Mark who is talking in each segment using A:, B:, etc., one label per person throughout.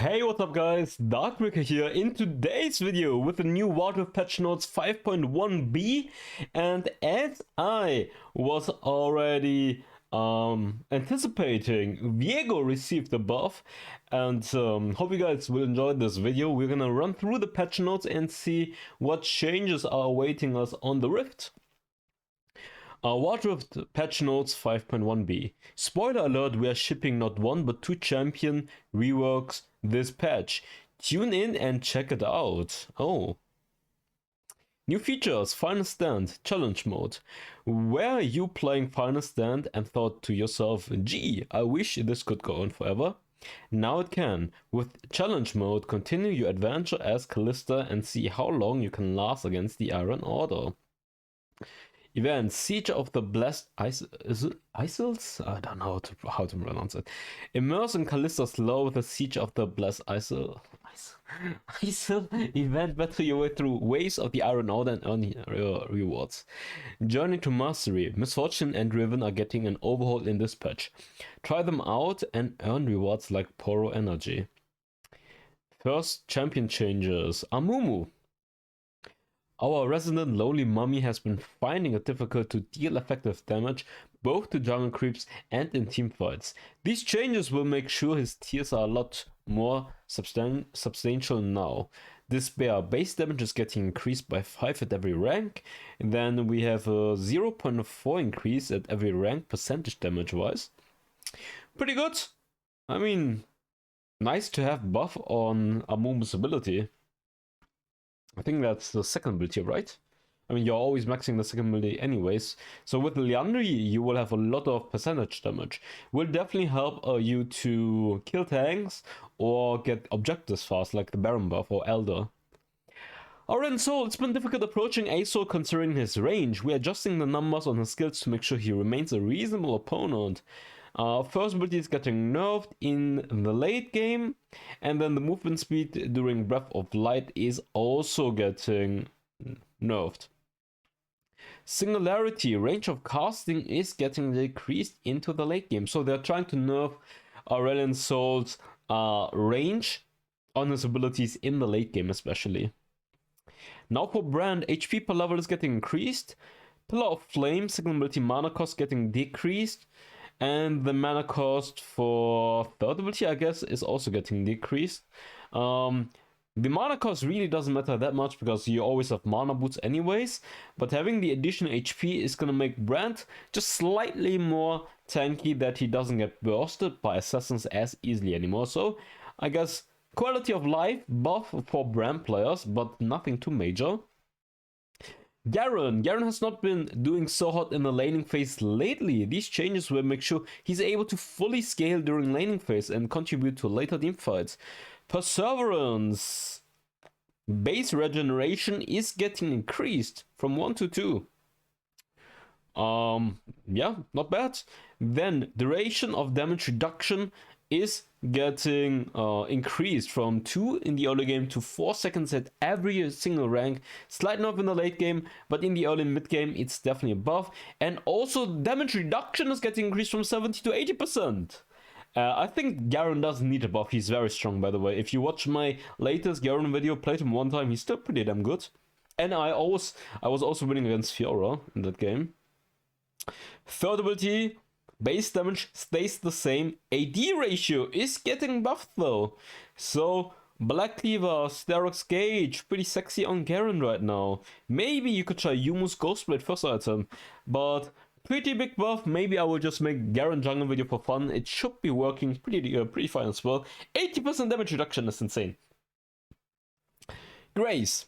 A: Hey, what's up guys, Darkbreaker here in today's video with the new wildrift patch notes 5.1b, and as I was already anticipating, Viego received the buff, and hope you guys will enjoy this video. We're gonna run through the patch notes and see what changes are awaiting us on the Rift. Wildrift patch notes 5.1b. Spoiler alert, we are shipping not one but two champion reworks this patch. Tune in and check it out. Oh. New features, Final Stand, Challenge Mode. Were you playing Final Stand and thought to yourself, gee, I wish this could go on forever? Now it can. With Challenge Mode, continue your adventure as Callista and see how long you can last against the Iron Order. Event, Siege of the Blessed Isles? I don't know how to pronounce it. Immerse in Callista's lore with the Siege of the Blessed Isle. Event, battle your way through waves of the Iron Order and earn rewards. Journey to Mastery. Misfortune and Riven are getting an overhaul in this patch. Try them out and earn rewards like Poro Energy. First champion changes. Amumu. Our resident lowly mummy has been finding it difficult to deal effective damage both to jungle creeps and in teamfights. These changes will make sure his tiers are a lot more substantial now. This bear base damage is getting increased by 5 at every rank, and then we have a 0.4 increase at every rank percentage damage wise. Pretty good. I mean, nice to have buff on Amumu's ability. I think that's the second ability, right? I mean, you're always maxing the second ability anyways. So with Liandry, you will have a lot of percentage damage. Will definitely help you to kill tanks or get objectives fast, like the Baron buff or Elder. Alright, so it's been difficult approaching Azor considering his range. We're adjusting the numbers on his skills to make sure he remains a reasonable opponent. First ability is getting nerfed in the late game, and then the movement speed during Breath of Light is also getting nerfed. Singularity, range of casting is getting decreased into the late game, so they're trying to nerf Aurelion Sol's range on his abilities in the late game especially. Now for Brand, HP per level is getting increased, Pillar of Flame, second ability mana cost getting decreased, and the mana cost for third ability, I guess, is also getting decreased. The mana cost really doesn't matter that much because you always have mana boots anyways, but having the additional HP is gonna make Brand just slightly more tanky, that he doesn't get bursted by assassins as easily anymore. So I guess quality of life buff for Brand players, but nothing too major. Garen has not been doing so hot in the laning phase lately. These changes will make sure he's able to fully scale during laning phase and contribute to later teamfights. Perseverance. Base regeneration is getting increased from 1 to 2. Yeah, not bad. Then duration of damage reduction is getting increased from 2 in the early game to 4 seconds at every single rank. Slight nerf in the late game, but in the early and mid game it's definitely a buff. And also damage reduction is getting increased from 70 to 80%. I think Garen doesn't need a buff. He's very strong, by the way. If you watch my latest Garen video, played him one time, he's still pretty damn good. And I was also winning against Fiora in that game. Third ability, base damage stays the same. AD ratio is getting buffed though. So Black Cleaver, Sterox Gauge, pretty sexy on Garen right now. Maybe you could try Yumu's Ghostblade first item, but pretty big buff. Maybe I will just make Garen jungle video for fun. It should be working pretty fine as well. 80% damage reduction is insane. Grace.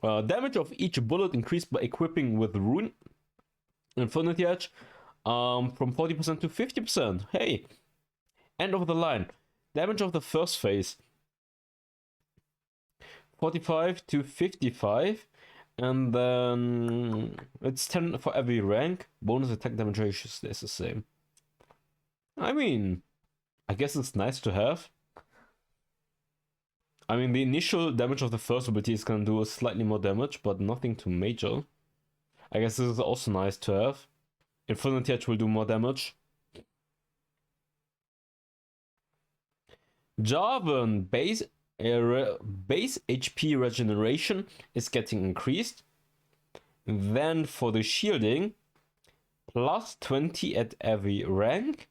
A: Damage of each bullet increased by equipping with Rune Infinity Edge from 40% to 50%. Hey, end of the line. Damage of the first phase 45 to 55, and then it's 10 for every rank. Bonus attack damage ratio stays the same. I mean, I guess it's nice to have. I mean, the initial damage of the first ability is gonna do slightly more damage, but nothing too major. I guess this is also nice to have. Infinity Edge will do more damage. Jarvan base HP regeneration is getting increased. Then for the shielding, plus 20 at every rank,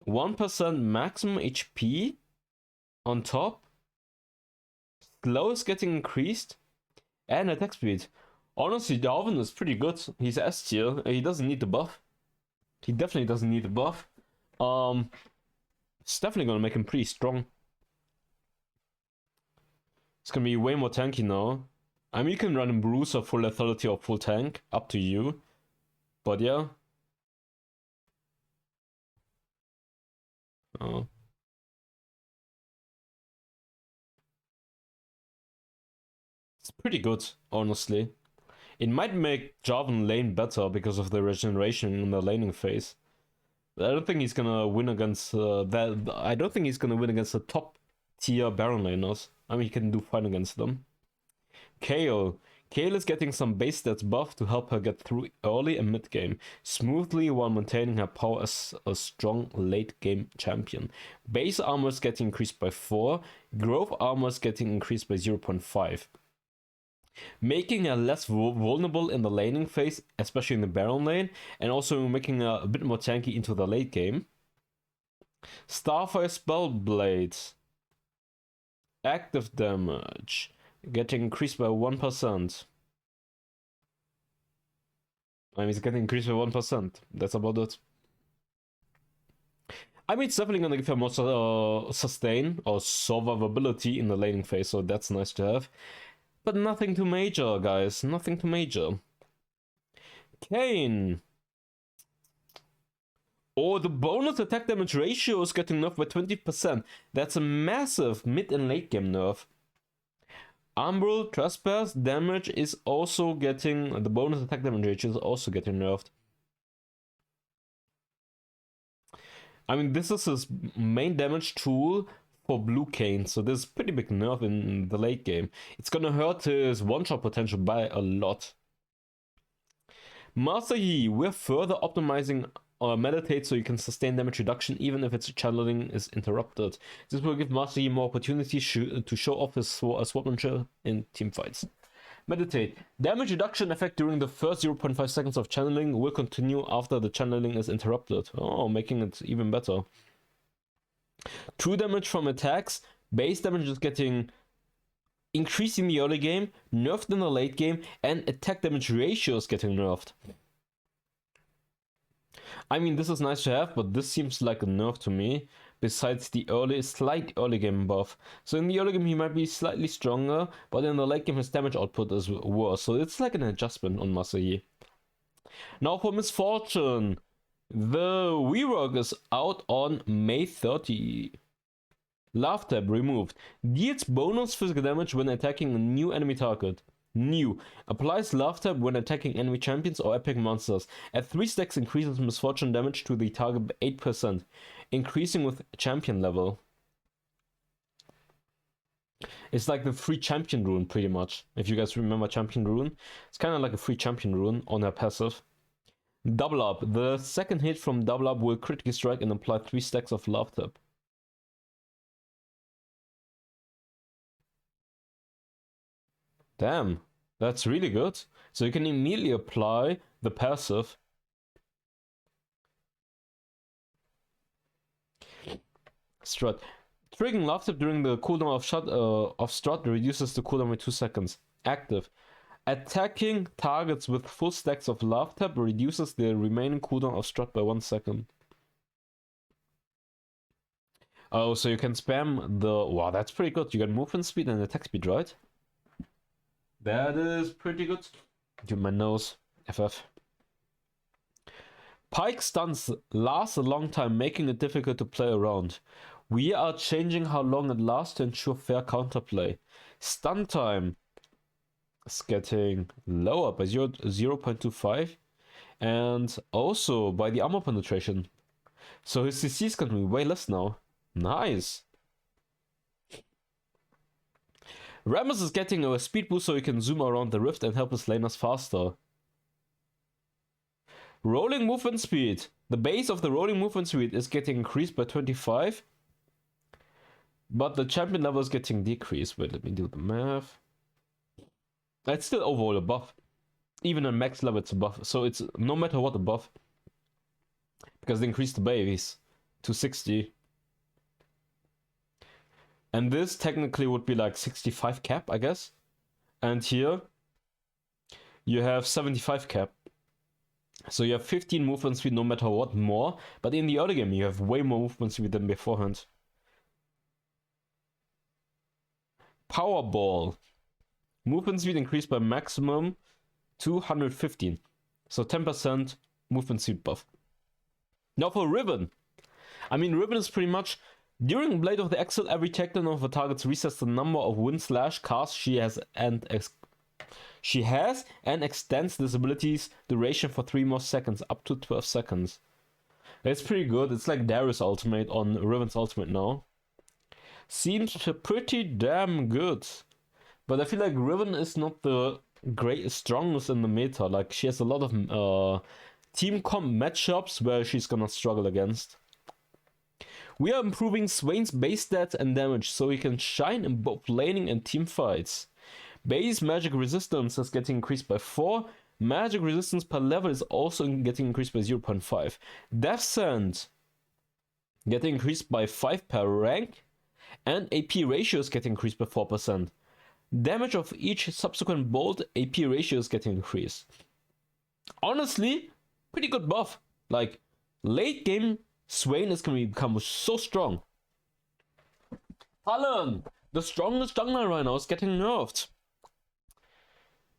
A: 1% maximum HP on top, slow is getting increased, and attack speed. Honestly, Jarvan is pretty good. He's S tier. He doesn't need the buff. He definitely doesn't need the buff. It's definitely gonna make him pretty strong. It's gonna be way more tanky now. I mean, you can run him Bruiser, full lethality, or full tank. Up to you. But yeah. Oh. It's pretty good, honestly. It might make Jarvan lane better because of the regeneration in the laning phase. But I don't think he's gonna win against that. I don't think he's gonna win against the top tier Baron laners. I mean, he can do fine against them. Kayle. Kayle is getting some base stats buff to help her get through early and mid game smoothly while maintaining her power as a strong late game champion. Base armor is getting increased by 4, growth armor is getting increased by 0.5. Making her less vulnerable in the laning phase, especially in the Baron lane, and also making her a bit more tanky into the late game. Starfire Spellblade. Active damage getting increased by 1%. I mean, it's getting increased by 1%. That's about it. I mean, it's definitely gonna give her more sustain or survivability in the laning phase, so that's nice to have. But nothing too major, guys. Nothing too major. Kayn. Oh, the bonus attack damage ratio is getting nerfed by 20%. That's a massive mid and late game nerf. Umbral Trespass damage is also getting... The bonus attack damage ratio is also getting nerfed. I mean, this is his main damage tool for Blue Kayn, so this is pretty big nerf in the late game. It's gonna hurt his one-shot potential by a lot. Master Yi, we're further optimizing Meditate so you can sustain damage reduction even if its channeling is interrupted. This will give Master Yi more opportunity to show off his swordsmanship in team fights. Meditate. Damage reduction effect during the first 0.5 seconds of channeling will continue after the channeling is interrupted. Oh, making it even better. True damage from attacks. Base damage is getting increased in the early game, nerfed in the late game, and attack damage ratio is getting nerfed. I mean, this is nice to have, but this seems like a nerf to me, besides the slight early game buff. So in the early game he might be slightly stronger, but in the late game his damage output is worse, so it's like an adjustment on Master Yi. Now for Misfortune. The Rework is out on May 30. Love Tab removed. Deals bonus physical damage when attacking a new enemy target. New. Applies Love Tab when attacking enemy champions or epic monsters. At 3 stacks increases Misfortune damage to the target by 8%, increasing with champion level. It's like the free champion rune pretty much. If you guys remember champion rune, it's kind of like a free champion rune on her passive. Double Up. The second hit from Double Up will critically strike and apply 3 stacks of Love Tab. Damn, that's really good. So you can immediately apply the passive. Strut. Triggering Love Tab during the cooldown of Strut reduces the cooldown by 2 seconds. Active. Attacking targets with full stacks of Love Tab reduces the remaining cooldown of Strut by 1 second. Oh, so you can spam the... Wow, that's pretty good. You get movement speed and attack speed, right? That is pretty good. Give my nose. FF. Pike stuns last a long time, making it difficult to play around. We are changing how long it lasts to ensure fair counterplay. Stun time is getting lower by 0.25 and also by the armor penetration. So his CC is going to be way less now. Nice. Rammus is getting a speed boost so he can zoom around the rift and help his laners faster. Rolling movement speed. The base of the rolling movement speed is getting increased by 25. But the champion level is getting decreased. Wait, let me do the math. It's still overall a buff. Even at max level, it's a buff. So it's no matter what a buff. Because they increased the base to 60. And this technically would be like 65 cap, I guess. And here, you have 75 cap. So you have 15 movement speed no matter what more. But in the early game, you have way more movement speed than beforehand. Powerball. Movement speed increased by maximum 215. So 10% movement speed buff. Now for Riven. I mean, Riven is pretty much... During Blade of the Axle, every takedown of a target resets the number of wind/cast she has and extends this ability's duration for 3 more seconds, up to 12 seconds. It's pretty good. It's like Darius ultimate on Riven's ultimate now. Seems pretty damn good. But I feel like Riven is not the strongest in the meta. Like, she has a lot of team comp matchups where she's gonna struggle against. We are improving Swain's base stats and damage so he can shine in both laning and team fights. Base magic resistance is getting increased by 4. Magic resistance per level is also getting increased by 0.5. Death Sand getting increased by 5 per rank. And AP ratio is getting increased by 4%. Damage of each subsequent bolt, AP ratio is getting increased. Honestly, pretty good buff. Like, late game, Swain is going to become so strong. Talon, the strongest jungler right now, is getting nerfed.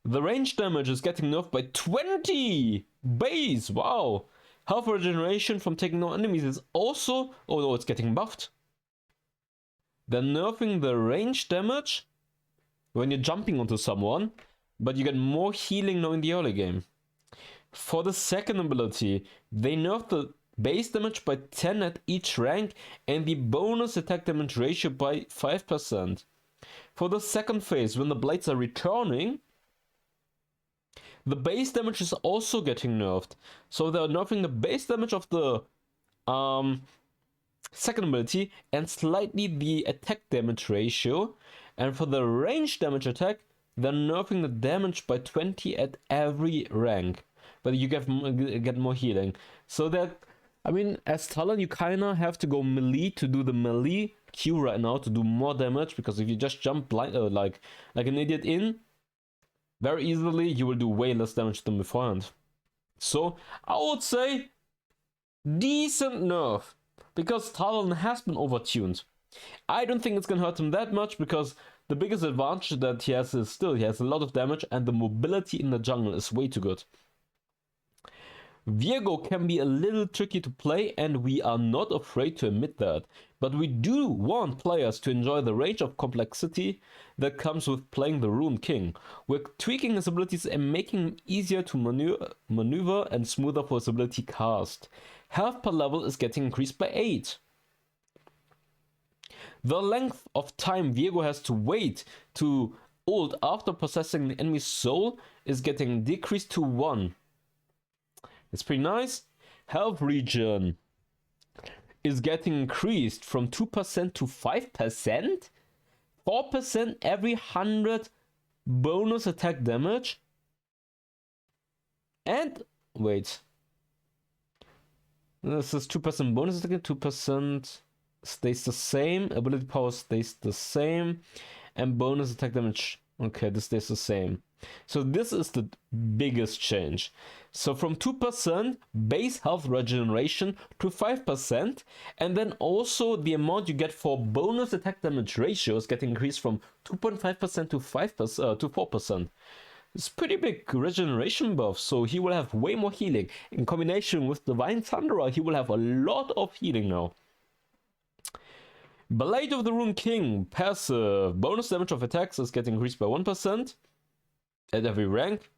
A: The range damage is getting nerfed by 20 base. Wow. Health regeneration from taking no enemies is also... Oh no, it's getting buffed. They're nerfing the range damage when you're jumping onto someone, but you get more healing now in the early game. For the second ability, they nerfed the base damage by 10 at each rank and the bonus attack damage ratio by 5%. For the second phase, when the blades are returning, the base damage is also getting nerfed. So they're nerfing the base damage of the second ability and slightly the attack damage ratio. And for the range damage attack, they're nerfing the damage by 20 at every rank. But you get more healing. So that, I mean, as Talon, you kinda have to go melee to do the melee Q right now to do more damage. Because if you just jump blind, like an idiot in, very easily you will do way less damage than beforehand. So I would say decent nerf. Because Talon has been overtuned. I don't think it's gonna hurt him that much because the biggest advantage that he has is still he has a lot of damage and the mobility in the jungle is way too good. Viego can be a little tricky to play and we are not afraid to admit that. But we do want players to enjoy the range of complexity that comes with playing the Rune King. We're tweaking his abilities and making him easier to maneuver and smoother for his ability cast. Health per level is getting increased by 8. The length of time Viego has to wait to ult after possessing the enemy's soul is getting decreased to 1. It's pretty nice. Health regen is getting increased from 2% to 5%. 4% every 100 bonus attack damage. And, wait. This is 2% bonus attack, 2% stays the same. Ability power stays the same. And bonus attack damage, okay, this stays the same. So this is the biggest change. So from 2% base health regeneration to 5%, and then also the amount you get for bonus attack damage ratio is getting increased from 2.5% to 5% to 4%. It's pretty big regeneration buff, so he will have way more healing. In combination with Divine Thunderer, he will have a lot of healing now. Blade of the Rune King, passive. Bonus damage of attacks is getting increased by 1% at every rank.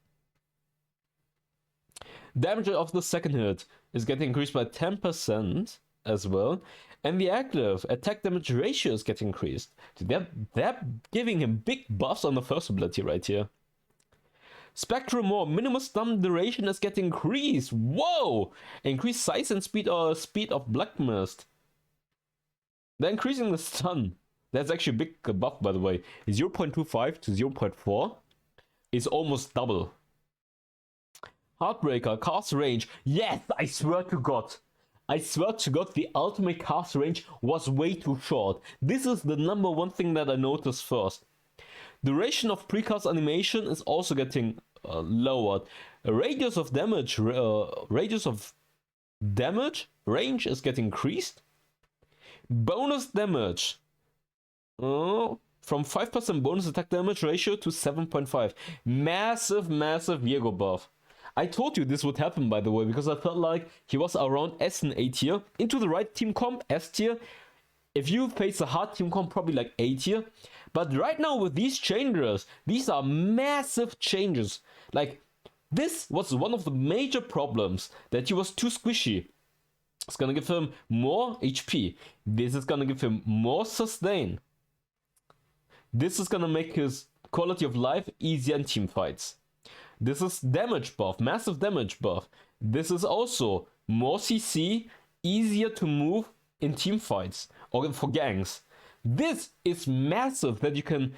A: Damage of the second hit is getting increased by 10% as well. And the active attack damage ratio is getting increased. They're giving him big buffs on the first ability right here. Spectrum More, minimum stun duration is getting increased. Whoa! Increased size and speed or speed of Black Mist. They're increasing the stun. That's actually a big buff, by the way. 0.25 to 0.4 is almost double. Heartbreaker, cast range. Yes, I swear to God. I swear to God, the ultimate cast range was way too short. This is the number one thing that I noticed first. Duration of precast animation is also getting lowered. Radius of damage range is getting increased. Bonus damage from 5% bonus attack damage ratio to 7.5. Massive Viego buff. I told you this would happen, by the way, because I felt like he was around S and A tier. Into the right team comp, S tier. If you face a hard team comp, probably like A tier. But right now with these changes, these are massive changes. Like, this was one of the major problems, that he was too squishy. It's gonna give him more HP. This is gonna give him more sustain. This is gonna make his quality of life easier in team fights. This is damage buff, massive damage buff. This is also more CC, easier to move in team fights or for ganks. This is massive, that you can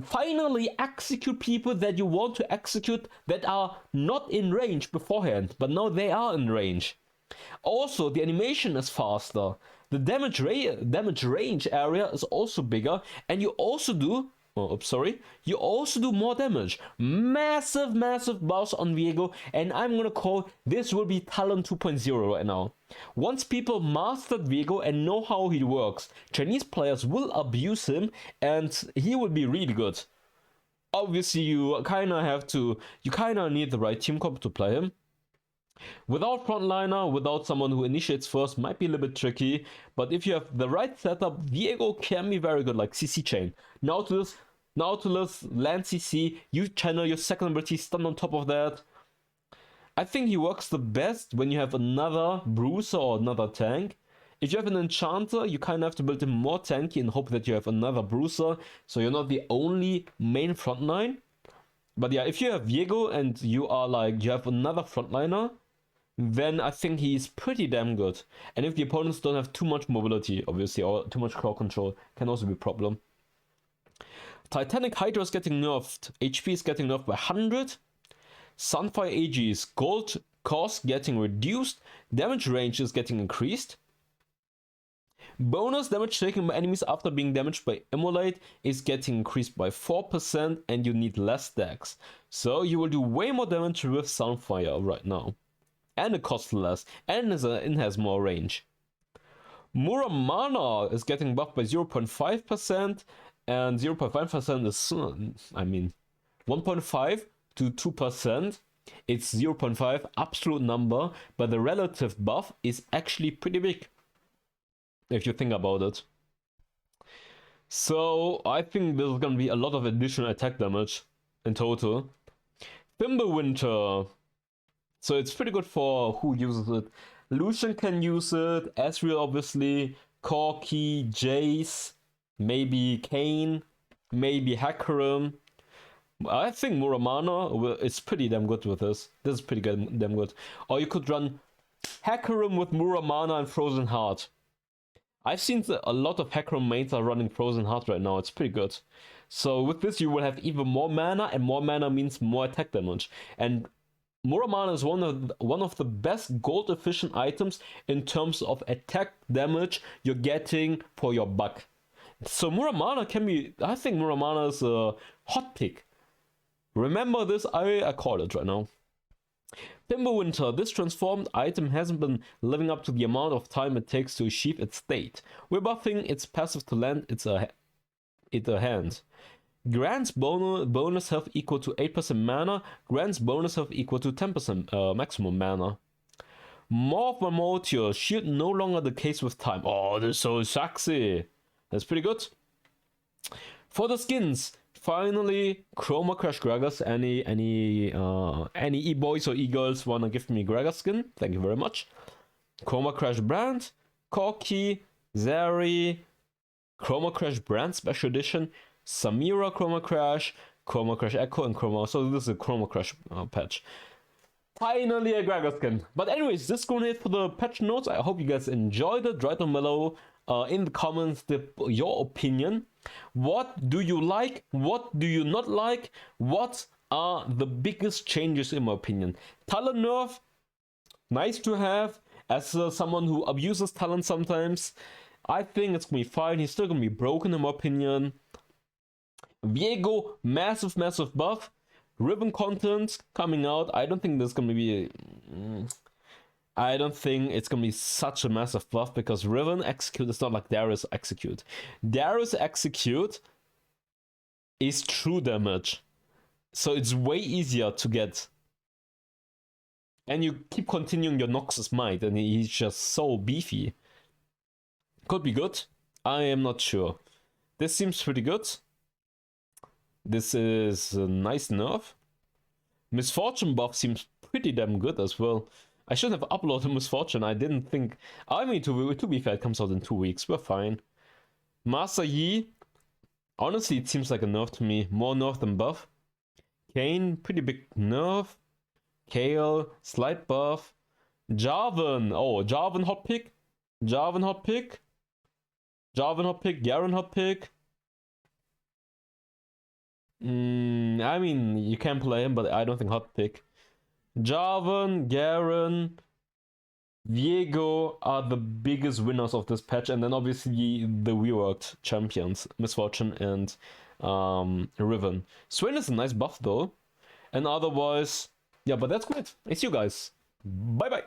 A: finally execute people that you want to execute that are not in range beforehand, but now they are in range. Also, the animation is faster. The damage range area is also bigger, and you also do you also do more damage. Massive buffs on Viego, and I'm gonna call this will be talent 2.0 right now. Once people mastered Viego and know how he works, Chinese players will abuse him, and he will be really good. Obviously, you kind of need the right team comp to play him. Without frontliner, without someone who initiates first, might be a little bit tricky, but if you have the right setup, Viego can be very good, like CC chain. Nautilus, land CC, you channel your second ability, stun on top of that. I think he works the best when you have another bruiser or another tank. If you have an enchanter, you kind of have to build him more tanky and hope that you have another bruiser, so you're not the only main frontline. But yeah, if you have Viego and you have another frontliner, then I think he's pretty damn good. And if the opponents don't have too much mobility, obviously, or too much core control, can also be a problem. Titanic Hydra is getting nerfed. HP is getting nerfed by 100. Sunfire AG's gold cost getting reduced. Damage range is getting increased. Bonus damage taken by enemies after being damaged by Immolate is getting increased by 4%, and you need less stacks. So you will do way more damage with Sunfire right now. And it costs less, and it has more range. Muramana is getting buffed by 0.5%, and 0.5% is, 1.5 to 2%. It's 0.5, absolute number, but the relative buff is actually pretty big, if you think about it. So I think there's gonna be a lot of additional attack damage in total. Fimbulwinter. So it's pretty good for who uses it. Lucian can use it, Ezreal obviously, Corki, Jace, maybe Kayn, maybe Hecarim. I think Muramana is pretty damn good with this. This is pretty damn good. Or you could run Hecarim with Muramana and Frozen Heart. I've seen a lot of Hecarim mains are running Frozen Heart right now. It's pretty good. So with this you will have even more mana, and more mana means more attack damage. And Muramana is one of the best gold efficient items in terms of attack damage you're getting for your buck. So Muramana can be, I think Muramana is a hot pick. Remember this, I call it right now. Fimbulwinter, this transformed item hasn't been living up to the amount of time it takes to achieve its state. We're buffing its passive to land its hand. Grants bonus health equal to 8% mana. Grants bonus health equal to 10% maximum mana. Morph Primordial, shield no longer the case with time. Oh, this is so sexy. That's pretty good. For the skins, finally, Chroma Crash Gragas. Any e-boys or e-girls wanna give me Gragas skin? Thank you very much. Chroma Crash Brand, Corki, Zeri, Chroma Crash Brand Special Edition, Samira Chroma Crash Echo, and Chroma. So this is a Chroma Crash patch. Finally a Gragas skin. But anyways, this is going to it for the patch notes. I hope you guys enjoyed it. Write down below in the comments your opinion. What do you like? What do you not like? What are the biggest changes in my opinion? Talent nerf, nice to have. As someone who abuses talent sometimes, I think it's gonna be fine. He's still gonna be broken in my opinion. Viego, massive buff. Riven content coming out. I don't think there's gonna be. I don't think it's gonna be such a massive buff because Riven execute is not like Darius execute. Darius execute is true damage, so it's way easier to get. And you keep continuing your Noxus Might, and he's just so beefy. Could be good. I am not sure. This seems pretty good. This is a nice nerf. Misfortune buff seems pretty damn good as well. I should have uploaded Misfortune. I didn't think. I mean, to be fair, it comes out in 2 weeks. We're fine. Master Yi. Honestly, it seems like a nerf to me. More nerf than buff. Kane, pretty big nerf. Kale, slight buff. Jarvan. Oh, Jarvan hot pick. Jarvan hot pick. Jarvan hot pick. Garen hot pick. I mean, you can play him, but I don't think hot pick. Jarvan, Garen, Viego are the biggest winners of this patch, and then obviously the reworked champions, Misfortune and Riven. Swain is a nice buff though, and otherwise, yeah, but that's great. I see you guys. Bye bye.